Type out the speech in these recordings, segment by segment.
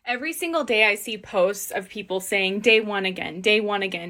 Every single day I see posts of people saying day one again,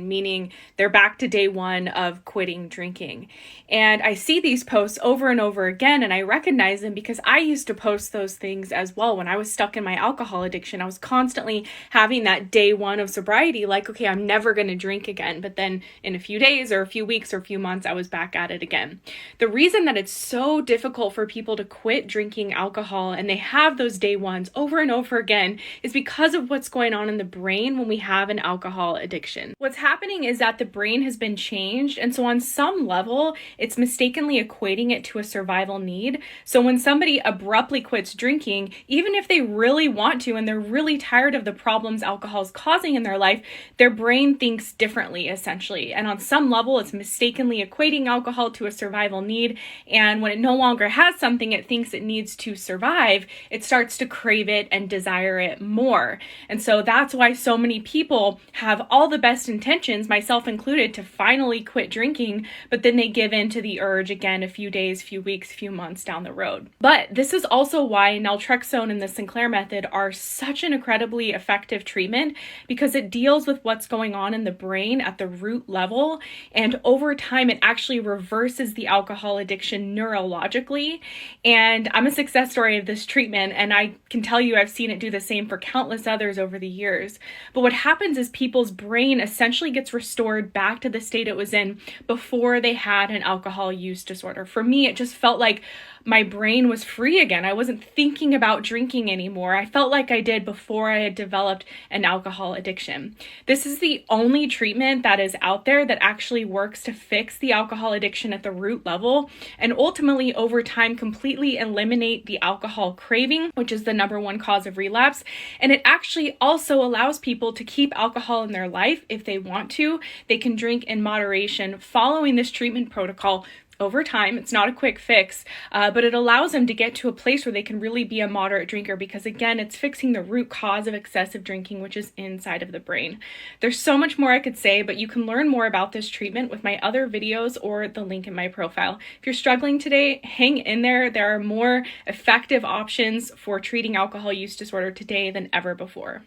meaning they're back to day one of quitting drinking. And I see these posts over and over again, and I recognize them because I used to post those things as well. When I was stuck in my alcohol addiction, I was constantly having that day one of sobriety, like, okay, I'm never going to drink again. But then in a few days or a few weeks or a few months, I was back at it again. The reason that it's so difficult for people to quit drinking alcohol and they have those day ones over and over again is because of what's going on in the brain when we have an alcohol addiction. What's happening is that the brain has been changed, and so on some level, it's mistakenly equating it to a survival need. So when somebody abruptly quits drinking, even if they really want to and they're really tired of the problems alcohol is causing in their life, their brain thinks differently, essentially. And on some level, it's mistakenly equating alcohol to a survival need. And when it no longer has something it thinks it needs to survive, it starts to crave it and desire it more. And so that's why so many people have all the best intentions, myself included, to finally quit drinking, but then they give in to the urge again a few days, few weeks, few months down the road. But this is also why naltrexone and the Sinclair Method are such an incredibly effective treatment, because it deals with what's going on in the brain at the root level, and over time it actually reverses the alcohol addiction neurologically. And I'm a success story of this treatment, and I can tell you I've seen it do the same for countless others over the years. But what happens is people's brain essentially gets restored back to the state it was in before they had an alcohol use disorder. For me, it just felt like my brain was free again. I wasn't thinking about drinking anymore. I felt like I did before I had developed an alcohol addiction. This is the only treatment that is out there that actually works to fix the alcohol addiction at the root level and ultimately over time completely eliminate the alcohol craving, which is the number one cause of relapse. And it actually also allows people to keep alcohol in their life if they want to. They can drink in moderation following this treatment protocol over time. It's not a quick fix, but it allows them to get to a place where they can really be a moderate drinker because, again, it's fixing the root cause of excessive drinking, which is inside of the brain. There's so much more I could say, but you can learn more about this treatment with my other videos or the link in my profile. If you're struggling today, hang in there. There are more effective options for treating alcohol use disorder today than ever before.